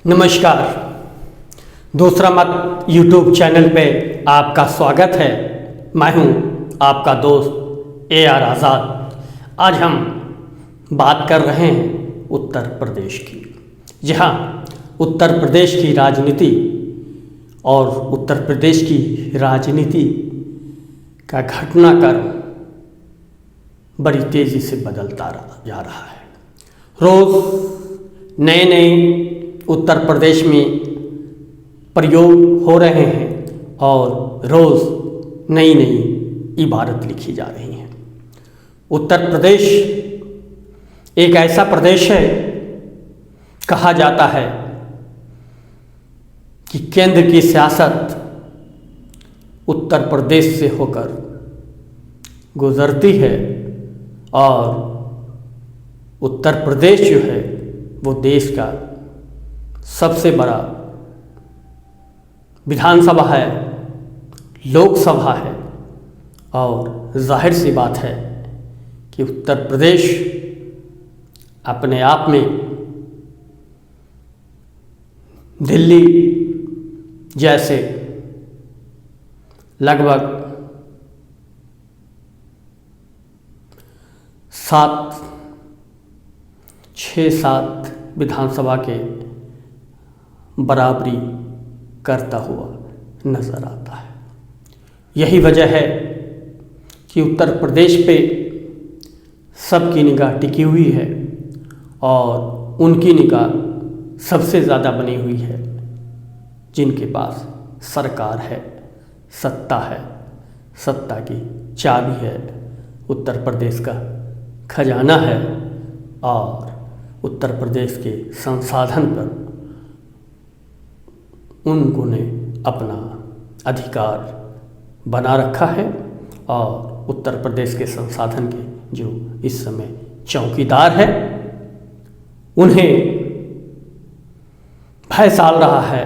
नमस्कार। दूसरा मत यूट्यूब चैनल पे आपका स्वागत है। मैं हूं आपका दोस्त AR आज़ाद। आज हम बात कर रहे हैं उत्तर प्रदेश की, जहां उत्तर प्रदेश की राजनीति और उत्तर प्रदेश की राजनीति का घटनाक्रम बड़ी तेज़ी से बदलता जा रहा है। रोज़ नए नए उत्तर प्रदेश में प्रयोग हो रहे हैं और रोज़ नई नई इबारत लिखी जा रही हैं। उत्तर प्रदेश एक ऐसा प्रदेश है, कहा जाता है कि केंद्र की सियासत उत्तर प्रदेश से होकर गुजरती है और उत्तर प्रदेश जो है वो देश का सबसे बड़ा विधानसभा है, लोकसभा है और जाहिर सी बात है कि उत्तर प्रदेश अपने आप में दिल्ली जैसे लगभग 6-7 विधानसभा के बराबरी करता हुआ नज़र आता है। यही वजह है कि उत्तर प्रदेश पे सबकी निगाह टिकी हुई है और उनकी निगाह सबसे ज़्यादा बनी हुई है जिनके पास सरकार है, सत्ता है, सत्ता की चाबी है, उत्तर प्रदेश का खजाना है और उत्तर प्रदेश के संसाधन पर उनको ने अपना अधिकार बना रखा है और उत्तर प्रदेश के संसाधन के जो इस समय चौकीदार है उन्हें भय साल रहा है।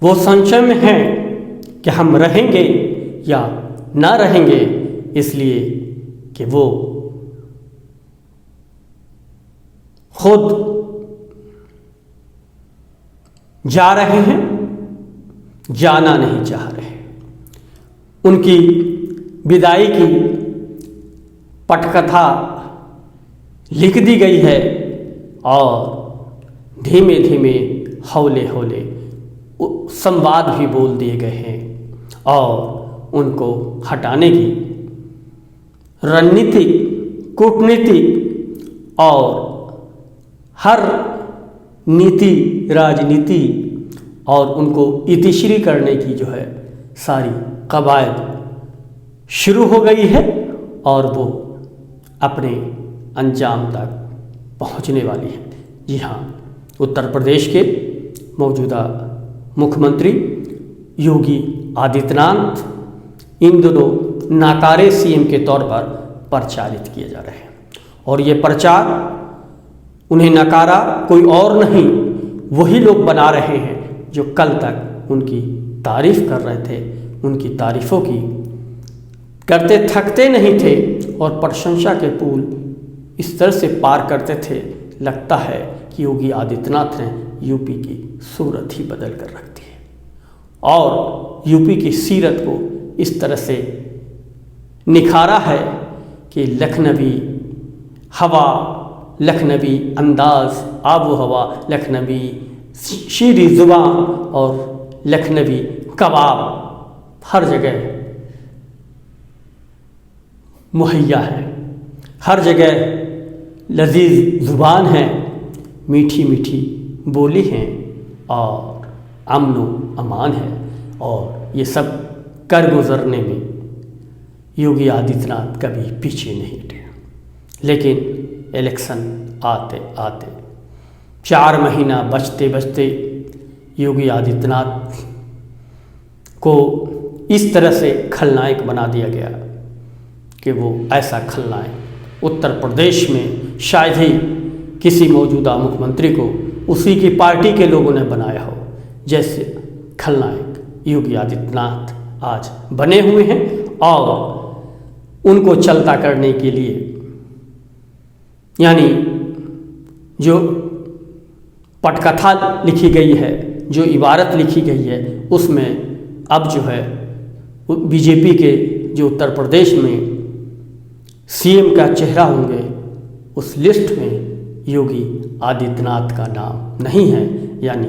वो संशय में हैं कि हम रहेंगे या ना रहेंगे, इसलिए कि वो खुद जा रहे हैं, जाना नहीं चाह रहे। उनकी विदाई की पटकथा लिख दी गई है और धीमे धीमे हौले हौले संवाद भी बोल दिए गए हैं और उनको हटाने की रणनीति, कूटनीति और हर नीति, राजनीति और उनको इतिश्री करने की जो है सारी कवायद शुरू हो गई है और वो अपने अंजाम तक पहुंचने वाली है। जी हाँ, उत्तर प्रदेश के मौजूदा मुख्यमंत्री योगी आदित्यनाथ इन दिनों नाकारे CM के तौर पर प्रचारित किए जा रहे हैं और ये प्रचार उन्हें नकारा कोई और नहीं, वही लोग बना रहे हैं जो कल तक उनकी तारीफ कर रहे थे, उनकी तारीफ़ों की करते थकते नहीं थे और प्रशंसा के पुल इस तरह से पार करते थे, लगता है कि योगी आदित्यनाथ ने यूपी की सूरत ही बदल कर रख दी है और यूपी की सीरत को इस तरह से निखारा है कि लखनवी हवा, लखनवी अंदाज, आबो हवा, लखनवी शीरी ज़ुबान और लखनवी कबाब हर जगह मुहैया है। हर जगह लजीज ज़ुबान है, मीठी मीठी बोली है और अमन व अमान है और ये सब कर गुजरने में योगी आदित्यनाथ कभी पीछे नहीं हटे। लेकिन इलेक्शन आते आते 4 महीना बचते बचते योगी आदित्यनाथ को इस तरह से खलनायक बना दिया गया कि वो ऐसा खलनायक उत्तर प्रदेश में शायद ही किसी मौजूदा मुख्यमंत्री को उसी की पार्टी के लोगों ने बनाया हो, जैसे खलनायक योगी आदित्यनाथ आज बने हुए हैं और उनको चलता करने के लिए यानी जो पटकथा लिखी गई है, जो इबारत लिखी गई है, उसमें अब जो है बीजेपी के जो उत्तर प्रदेश में सीएम का चेहरा होंगे, उस लिस्ट में योगी आदित्यनाथ का नाम नहीं है। यानी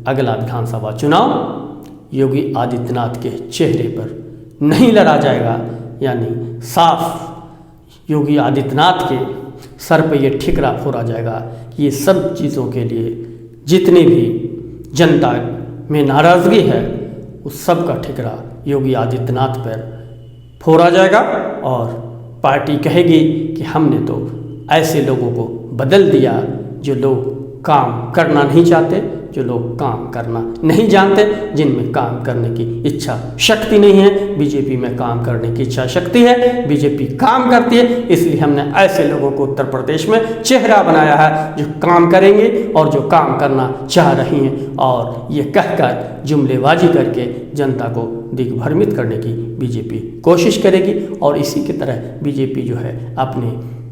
अगला विधानसभा चुनाव योगी आदित्यनाथ के चेहरे पर नहीं लड़ा जाएगा। यानी साफ योगी आदित्यनाथ के सर पे ये ठिकरा फोड़ा जाएगा कि ये सब चीज़ों के लिए जितनी भी जनता में नाराज़गी है, उस सब का ठिकरा योगी आदित्यनाथ पर फोड़ा जाएगा और पार्टी कहेगी कि हमने तो ऐसे लोगों को बदल दिया जो लोग काम करना नहीं चाहते, जो लोग काम करना नहीं जानते, जिनमें काम करने की इच्छा शक्ति नहीं है। बीजेपी में काम करने की इच्छा शक्ति है, बीजेपी काम करती है, इसलिए हमने ऐसे लोगों को उत्तर प्रदेश में चेहरा बनाया है जो काम करेंगे और जो काम करना चाह रही हैं। और ये कहकर जुमलेबाजी करके जनता को दिग्भ्रमित करने की बीजेपी कोशिश करेगी। और इसी की तरह बीजेपी जो है अपने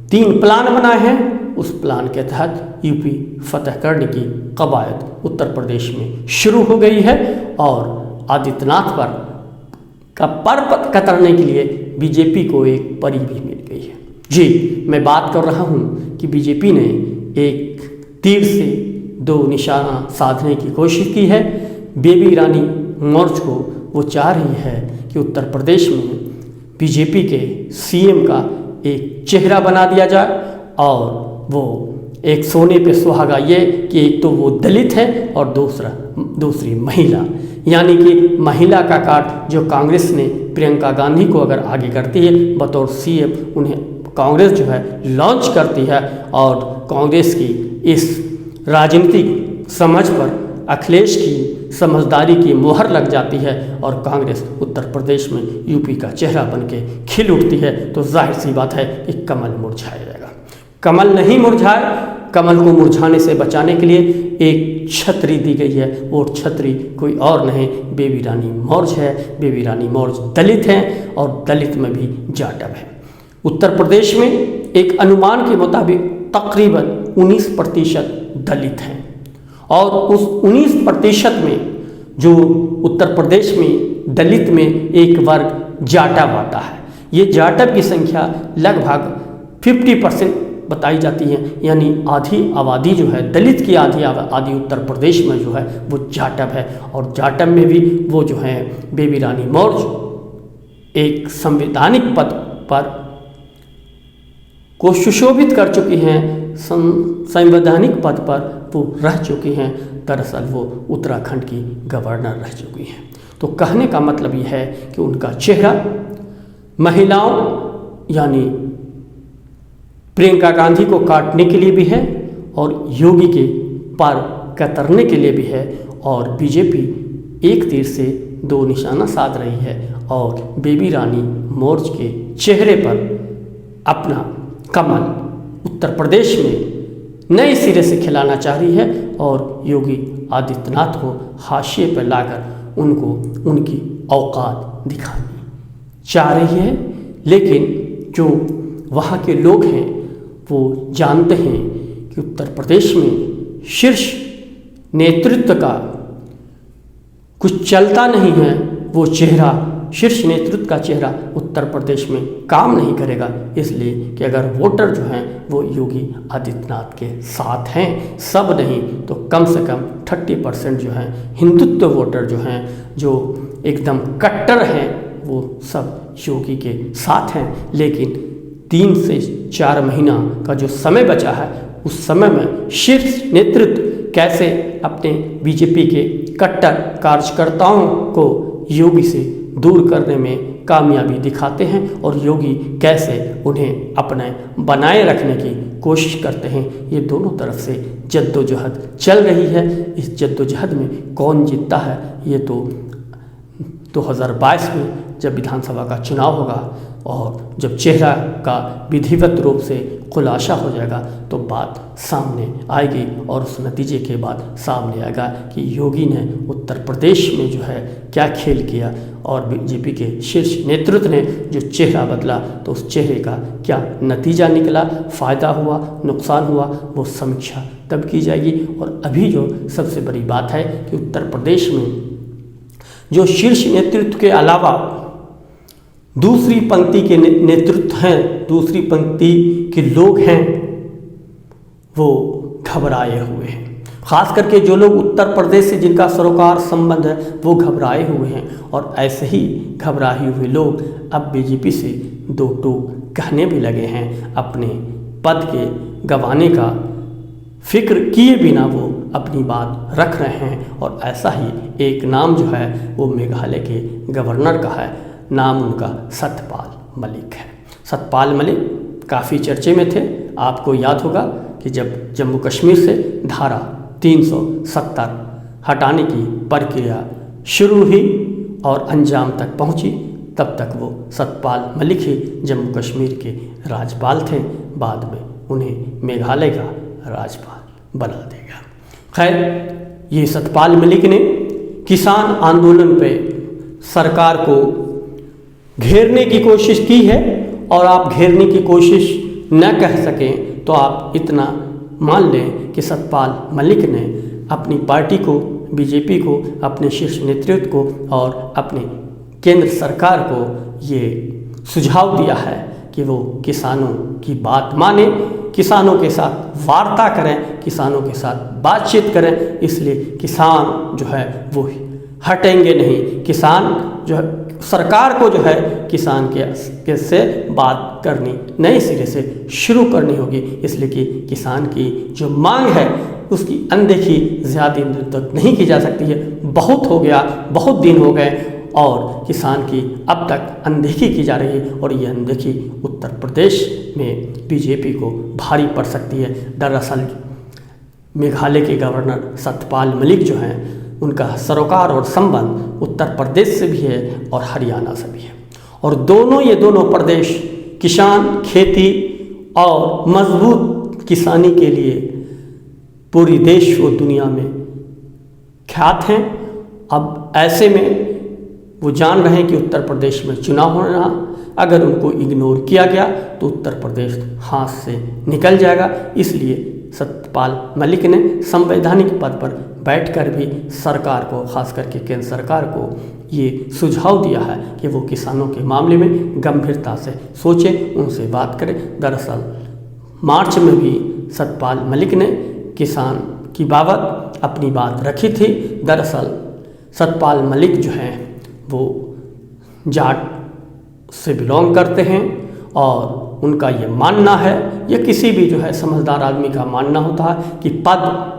3 प्लान बनाए हैं, उस प्लान के तहत यूपी फतह करने की कवायद उत्तर प्रदेश में शुरू हो गई है। और आदित्यनाथ पर का पर कतरने के लिए बीजेपी को एक परी भी मिल गई है। जी, मैं बात कर रहा हूँ कि बीजेपी ने एक तीर से 2 निशाना साधने की कोशिश की है। बेबी रानी मौर्य को वो चाह रही है कि उत्तर प्रदेश में बीजेपी के सीएम का एक चेहरा बना दिया जाए और वो एक सोने पे सुहागा ये कि एक तो वो दलित है और दूसरी महिला। यानी कि महिला का कार्ड जो कांग्रेस ने प्रियंका गांधी को अगर आगे करती है बतौर सीएम, उन्हें कांग्रेस जो है लॉन्च करती है और कांग्रेस की इस राजनीतिक समझ पर अखिलेश की समझदारी की मोहर लग जाती है और कांग्रेस उत्तर प्रदेश में यूपी का चेहरा बन के खिल उठती है। तो जाहिर सी बात है कि कमल मुरझाया जाएगा। कमल नहीं मुरझाए, कमल को मुरझाने से बचाने के लिए एक छतरी दी गई है। वो छतरी कोई और नहीं, बेबी रानी मौर्य है। बेबी रानी मौर्य दलित हैं और दलित में भी जाटव है। उत्तर प्रदेश में एक अनुमान के मुताबिक तकरीबन 19% दलित हैं और उस 19% में जो उत्तर प्रदेश में दलित में एक वर्ग जाटव आता है। ये जाटव की संख्या लगभग 50% बताई जाती है। यानी आधी आबादी जो है दलित की आधी उत्तर प्रदेश में जो है वो जाटव है। और जाटव में भी वो जो है बेबी रानी मौर्य एक संवैधानिक पद पर को सुशोभित कर चुकी हैं, संवैधानिक पद पर वो रह चुकी हैं। दरअसल वो उत्तराखंड की गवर्नर रह चुकी हैं। तो कहने का मतलब ये है कि उनका चेहरा महिलाओं यानी प्रियंका गांधी को काटने के लिए भी है और योगी के पर कतरने के लिए भी है। और बीजेपी एक तीर से 2 निशाना साध रही है और बेबी रानी मौर्य के चेहरे पर अपना कमल उत्तर प्रदेश में नए सिरे से खिलाना चाह रही है और योगी आदित्यनाथ को हाशिए पर लाकर उनको उनकी औकात दिखानी चाह रही है। लेकिन जो वहाँ के लोग हैं वो जानते हैं कि उत्तर प्रदेश में शीर्ष नेतृत्व का कुछ चलता नहीं है। वो चेहरा, शीर्ष नेतृत्व का चेहरा उत्तर प्रदेश में काम नहीं करेगा। इसलिए कि अगर वोटर जो हैं वो योगी आदित्यनाथ के साथ हैं, सब नहीं तो कम से कम 30% जो हैं हिंदुत्व वोटर जो हैं, जो एकदम कट्टर हैं, वो सब योगी के साथ हैं। लेकिन 3 से 4 महीना का जो समय बचा है, उस समय में शीर्ष नेतृत्व कैसे अपने बीजेपी के कट्टर कार्यकर्ताओं को योगी से दूर करने में कामयाबी दिखाते हैं और योगी कैसे उन्हें अपने बनाए रखने की कोशिश करते हैं। ये दोनों तरफ से जद्दोजहद चल रही है। इस जद्दोजहद में कौन जीतता है ये तो 2022 में जब विधानसभा का चुनाव होगा और जब चेहरा का विधिवत रूप से खुलासा हो जाएगा तो बात सामने आएगी और उस नतीजे के बाद सामने आएगा कि योगी ने उत्तर प्रदेश में जो है क्या खेल किया और बीजेपी के शीर्ष नेतृत्व ने जो चेहरा बदला तो उस चेहरे का क्या नतीजा निकला, फ़ायदा हुआ, नुकसान हुआ, वो समीक्षा तब की जाएगी। और अभी जो सबसे बड़ी बात है कि उत्तर प्रदेश में जो शीर्ष नेतृत्व के अलावा दूसरी पंक्ति के नेतृत्व हैं, दूसरी पंक्ति के लोग हैं, वो घबराए हुए हैं। खास करके जो लोग उत्तर प्रदेश से जिनका सरोकार संबंध है वो घबराए हुए हैं। और ऐसे ही घबराए हुए लोग अब बीजेपी से दो टूक कहने भी लगे हैं। अपने पद के गंवाने का फिक्र किए बिना वो अपनी बात रख रहे हैं। और ऐसा ही एक नाम जो है वो मेघालय के गवर्नर का है, नाम उनका सत्यपाल मलिक है। सत्यपाल मलिक काफ़ी चर्चे में थे। आपको याद होगा कि जब जम्मू कश्मीर से धारा 370 हटाने की प्रक्रिया शुरू हुई और अंजाम तक पहुंची, तब तक वो सत्यपाल मलिक ही जम्मू कश्मीर के राज्यपाल थे। बाद में उन्हें मेघालय का राज्यपाल बना देगा। खैर, ये सत्यपाल मलिक ने किसान आंदोलन पे सरकार को घेरने की कोशिश की है। और आप घेरने की कोशिश न कह सकें तो आप इतना मान लें कि सत्यपाल मलिक ने अपनी पार्टी को, बीजेपी को, अपने शीर्ष नेतृत्व को और अपने केंद्र सरकार को ये सुझाव दिया है कि वो किसानों की बात माने, किसानों के साथ वार्ता करें, किसानों के साथ बातचीत करें। इसलिए किसान जो है वो हटेंगे नहीं। किसान जो है, सरकार को जो है किसान के से बात करनी नए सिरे से शुरू करनी होगी। इसलिए कि किसान की जो मांग है उसकी अनदेखी ज़्यादा दिन तक नहीं की जा सकती है। बहुत हो गया, बहुत दिन हो गए और किसान की अब तक अनदेखी की जा रही है। और ये अनदेखी उत्तर प्रदेश में बीजेपी को भारी पड़ सकती है। दरअसल मेघालय के गवर्नर सत्यपाल मलिक जो हैं, उनका सरोकार और संबंध उत्तर प्रदेश से भी है और हरियाणा से भी है। और ये दोनों प्रदेश किसान, खेती और मजबूत किसानी के लिए पूरी देश व दुनिया में ख्यात हैं। अब ऐसे में वो जान रहे हैं कि उत्तर प्रदेश में चुनाव होना, अगर उनको इग्नोर किया गया तो उत्तर प्रदेश हाथ से निकल जाएगा। इसलिए सत्यपाल मलिक ने संवैधानिक पद पर बैठकर भी सरकार को, खास करके केंद्र सरकार को ये सुझाव दिया है कि वो किसानों के मामले में गंभीरता से सोचें, उनसे बात करें। दरअसल मार्च में भी सत्यपाल मलिक ने किसान की बाबत अपनी बात रखी थी। दरअसल सत्यपाल मलिक जो हैं वो जाट से बिलोंग करते हैं और उनका ये मानना है, या किसी भी जो है समझदार आदमी का मानना होता है कि पद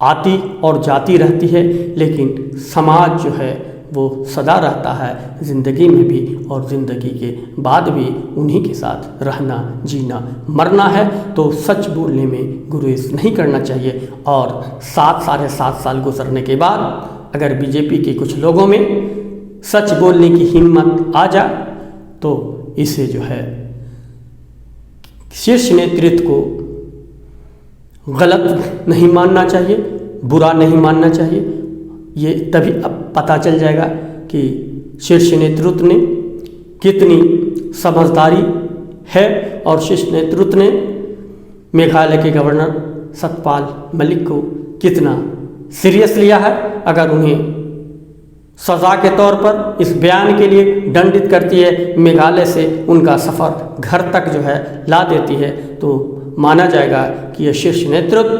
आती और जाती रहती है, लेकिन समाज जो है वो सदा रहता है ज़िंदगी में भी, और ज़िंदगी के बाद भी उन्हीं के साथ रहना, जीना, मरना है। तो सच बोलने में गुरेज नहीं करना चाहिए। और 7-7.5 साल गुजरने के बाद अगर बीजेपी के कुछ लोगों में सच बोलने की हिम्मत आ जाए तो इसे जो है शीर्ष नेतृत्व को गलत नहीं मानना चाहिए, बुरा नहीं मानना चाहिए। ये तभी अब पता चल जाएगा कि शीर्ष नेतृत्व ने कितनी समझदारी है और शीर्ष नेतृत्व ने मेघालय के गवर्नर सत्यपाल मलिक को कितना सीरियस लिया है। अगर उन्हें सज़ा के तौर पर इस बयान के लिए दंडित करती है, मेघालय से उनका सफ़र घर तक जो है ला देती है, तो माना जाएगा कि यह शीर्ष नेतृत्व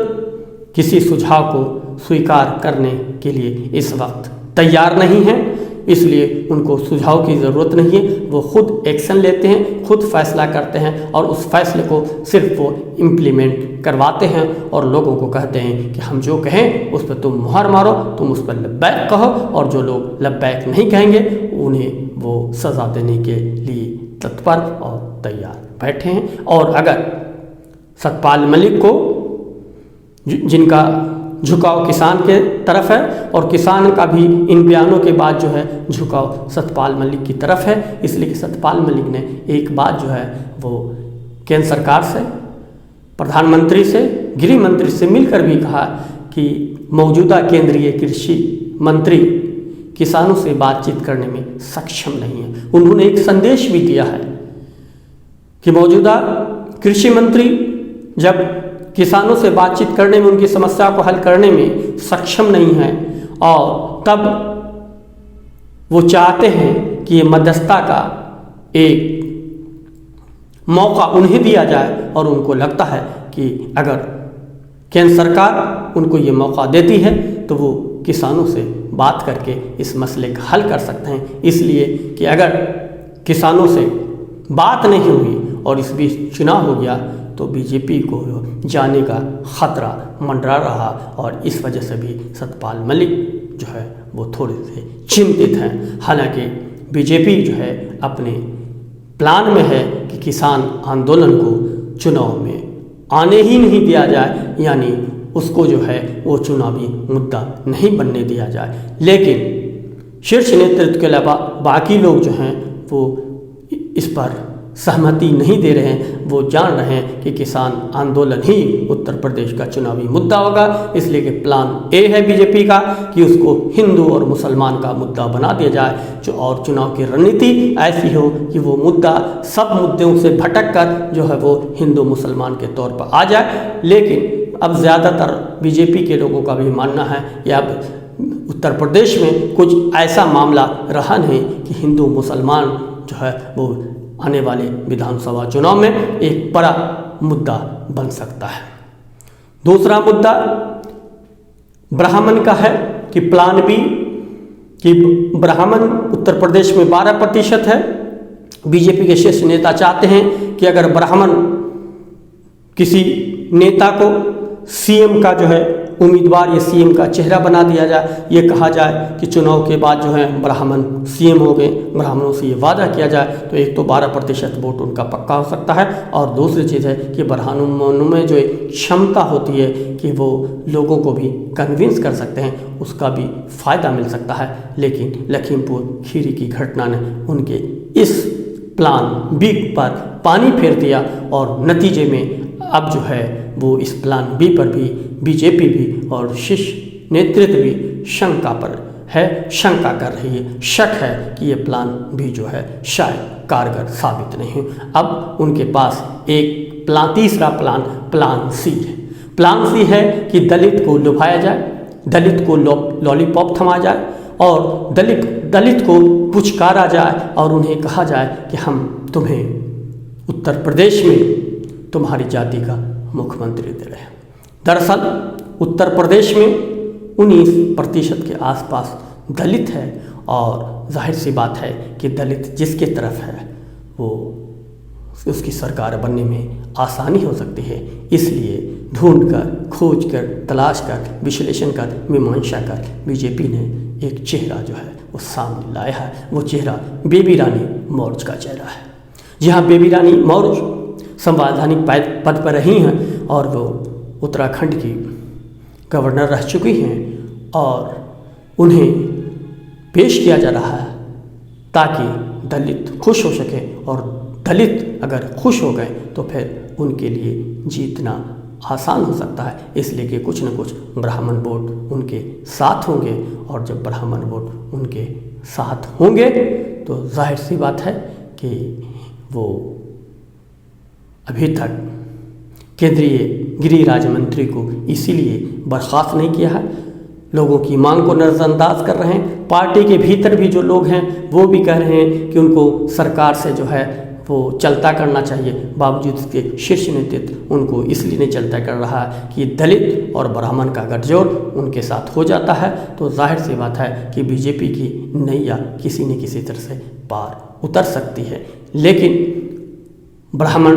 किसी सुझाव को स्वीकार करने के लिए इस वक्त तैयार नहीं है। इसलिए उनको सुझाव की ज़रूरत नहीं है, वो खुद एक्शन लेते हैं, खुद फैसला करते हैं और उस फैसले को सिर्फ वो इम्प्लीमेंट करवाते हैं और लोगों को कहते हैं कि हम जो कहें उस पर तुम मुहर मारो, तुम उस पर लब्बैक कहो। और जो लोग लब्बैक नहीं कहेंगे उन्हें वो सज़ा देने के लिए तत्पर और तैयार बैठे हैं। और अगर सत्यपाल मलिक को, जिनका झुकाव किसान के तरफ है और किसान का भी इन बयानों के बाद जो है झुकाव सत्यपाल मलिक की तरफ है, इसलिए कि सत्यपाल मलिक ने एक बात जो है वो केंद्र सरकार से, प्रधानमंत्री से, गृह मंत्री से मिलकर भी कहा कि मौजूदा केंद्रीय कृषि मंत्री किसानों से बातचीत करने में सक्षम नहीं है। उन्होंने एक संदेश भी दिया है कि मौजूदा कृषि मंत्री जब किसानों से बातचीत करने में, उनकी समस्या को हल करने में सक्षम नहीं है, और तब वो चाहते हैं कि ये मध्यस्थता का एक मौका उन्हें दिया जाए, और उनको लगता है कि अगर केंद्र सरकार उनको ये मौका देती है तो वो किसानों से बात करके इस मसले का हल कर सकते हैं। इसलिए कि अगर किसानों से बात नहीं हुई और इस बीच चुनाव हो गया तो बीजेपी को जाने का खतरा मंडरा रहा, और इस वजह से भी सतपाल मलिक जो है वो थोड़े से चिंतित हैं। हालांकि बीजेपी जो है अपने प्लान में है कि किसान आंदोलन को चुनाव में आने ही नहीं दिया जाए, यानी उसको जो है वो चुनावी मुद्दा नहीं बनने दिया जाए। लेकिन शीर्ष नेतृत्व के अलावा बाकी लोग जो हैं वो इस पर सहमति नहीं दे रहे हैं। वो जान रहे हैं कि किसान आंदोलन ही उत्तर प्रदेश का चुनावी मुद्दा होगा, इसलिए कि प्लान ए है बीजेपी का कि उसको हिंदू और मुसलमान का मुद्दा बना दिया जाए, और चुनाव की रणनीति ऐसी हो कि वो मुद्दा सब मुद्दों से भटक कर जो है वो हिंदू मुसलमान के तौर पर आ जाए। लेकिन अब ज़्यादातर बीजेपी के लोगों का भी मानना है कि अब उत्तर प्रदेश में कुछ ऐसा मामला रहा नहीं कि हिंदू मुसलमान जो है वो आने वाले विधानसभा चुनाव में एक बड़ा मुद्दा बन सकता है। दूसरा मुद्दा ब्राह्मण का है कि प्लान बी कि ब्राह्मण उत्तर प्रदेश में 12% है। बीजेपी के शीर्ष नेता चाहते हैं कि अगर ब्राह्मण किसी नेता को सीएम का जो है उम्मीदवार या सीएम का चेहरा बना दिया जाए, ये कहा जाए कि चुनाव के बाद जो है ब्राह्मण सीएम हो गए, ब्राह्मणों से ये वादा किया जाए, तो एक तो 12% वोट उनका पक्का हो सकता है, और दूसरी चीज़ है कि ब्राह्मणों में जो एक क्षमता होती है कि वो लोगों को भी कन्विंस कर सकते हैं, उसका भी फ़ायदा मिल सकता है। लेकिन लखीमपुर खीरी की घटना ने उनके इस प्लान बी पर पानी फेर दिया, और नतीजे में अब जो है वो इस प्लान बी पर भी बीजेपी भी और शीर्ष नेतृत्व भी शंका पर है, शंका कर रही है, शक है कि ये प्लान बी जो है शायद कारगर साबित नहीं हो। अब उनके पास एक तीसरा प्लान सी है। प्लान सी है कि दलित को लुभाया जाए, दलित को लॉलीपॉप थमाया जाए, और दलित को पुचकारा जाए, और उन्हें कहा जाए कि हम तुम्हें उत्तर प्रदेश में तुम्हारी जाति का मुख्यमंत्री दे रहे हैं। दरअसल उत्तर प्रदेश में 19% के आसपास दलित है, और जाहिर सी बात है कि दलित जिसके तरफ है वो उसकी सरकार बनने में आसानी हो सकती है। इसलिए ढूंढकर, खोज कर, तलाश कर, विश्लेषण कर, मीमांसा कर बीजेपी ने एक चेहरा जो है वो सामने लाया है। वो चेहरा बेबी रानी मौर्य का चेहरा है। जी हाँ, बेबी रानी मौर्य संवैधानिक पद पर रही हैं, और वो उत्तराखंड की गवर्नर रह चुकी हैं, और उन्हें पेश किया जा रहा है ताकि दलित खुश हो सके, और दलित अगर खुश हो गए तो फिर उनके लिए जीतना आसान हो सकता है। इसलिए कि कुछ न कुछ ब्राह्मण वोट उनके साथ होंगे, और जब ब्राह्मण वोट उनके साथ होंगे तो जाहिर सी बात है कि वो अभी तक केंद्रीय गृह राज्य मंत्री को इसीलिए बर्खास्त नहीं किया है, लोगों की मांग को नज़रअंदाज कर रहे हैं। पार्टी के भीतर भी जो लोग हैं वो भी कह रहे हैं कि उनको सरकार से जो है वो चलता करना चाहिए, बावजूद इसके शीर्ष नेतृत्व उनको इसलिए नहीं चलता कर रहा है कि दलित और ब्राह्मण का गठजोड़ उनके साथ हो जाता है, तो जाहिर सी बात है कि बीजेपी की नैया किसी न किसी तरह से पार उतर सकती है। लेकिन ब्राह्मण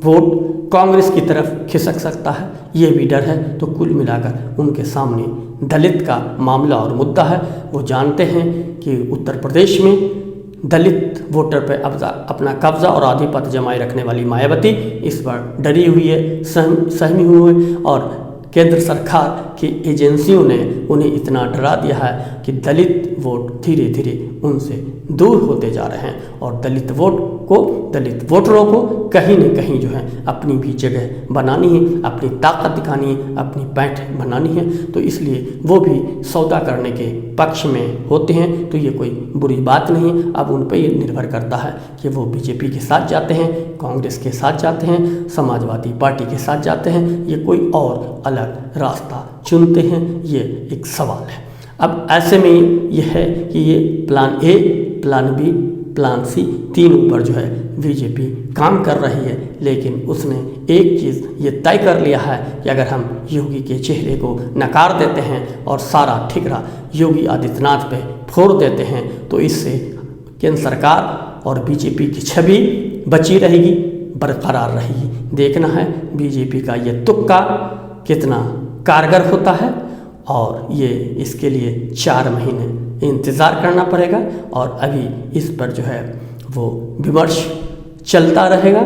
वोट कांग्रेस की तरफ खिसक सकता है, ये भी डर है। तो कुल मिलाकर उनके सामने दलित का मामला और मुद्दा है। वो जानते हैं कि उत्तर प्रदेश में दलित वोटर पर अपना कब्जा और आधिपत्य जमाए रखने वाली मायावती इस बार डरी हुई है, सहमी हुई है, और केंद्र सरकार की एजेंसियों ने उन्हें इतना डरा दिया है कि दलित वोट धीरे धीरे उनसे दूर होते जा रहे हैं, और दलित वोट को, दलित वोटरों को कहीं न कहीं जो है अपनी भी जगह बनानी है, अपनी ताकत दिखानी है, अपनी पैठ बनानी है। तो इसलिए वो भी सौदा करने के पक्ष में होते हैं, तो ये कोई बुरी बात नहीं। अब उन पर ये निर्भर करता है कि वो बीजेपी के साथ जाते हैं, कांग्रेस के साथ जाते हैं, समाजवादी पार्टी के साथ जाते हैं, ये कोई और अलग रास्ता चुनते हैं, ये एक सवाल है। अब ऐसे में ये है कि ये plan A, plan B, plan C तीनों पर जो है बीजेपी काम कर रही है, लेकिन उसने एक चीज़ ये तय कर लिया है कि अगर हम योगी के चेहरे को नकार देते हैं और सारा ठिकरा योगी आदित्यनाथ पे फोड़ देते हैं, तो इससे केंद्र सरकार और बीजेपी की छवि बची रहेगी, बरकरार रहेगी। देखना है बीजेपी का ये तुक्का कितना कारगर होता है, और ये इसके लिए 4 महीने इंतज़ार करना पड़ेगा। और अभी इस पर जो है वो विमर्श चलता रहेगा,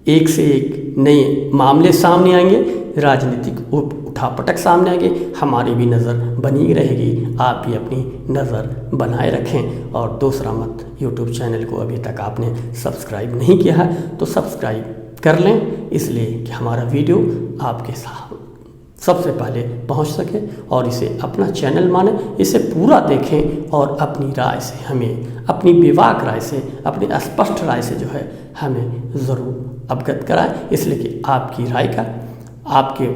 एक से एक नए मामले सामने आएंगे, राजनीतिक उठापटक सामने आएंगे, हमारी भी नज़र बनी रहेगी। आप भी अपनी नज़र बनाए रखें। और दूसरा मत, यूट्यूब चैनल को अभी तक आपने सब्सक्राइब नहीं किया है तो सब्सक्राइब कर लें, इसलिए कि हमारा वीडियो आपके साथ सबसे पहले पहुंच सके, और इसे अपना चैनल माने, इसे पूरा देखें और अपनी राय से हमें, अपनी विवाक राय से, अपनी स्पष्ट राय से जो है हमें ज़रूर अवगत कराएं, इसलिए कि आपकी राय का, आपके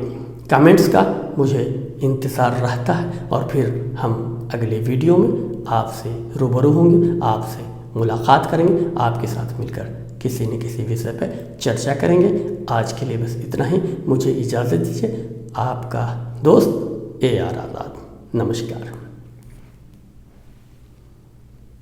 कमेंट्स का मुझे इंतज़ार रहता है। और फिर हम अगले वीडियो में आपसे रूबरू होंगे, आपसे मुलाकात करेंगे, आपके साथ मिलकर किसी न किसी विषय पर चर्चा करेंगे। आज के लिए बस इतना ही, मुझे इजाज़त दीजिए। आपका दोस्त AR आज़ाद। नमस्कार।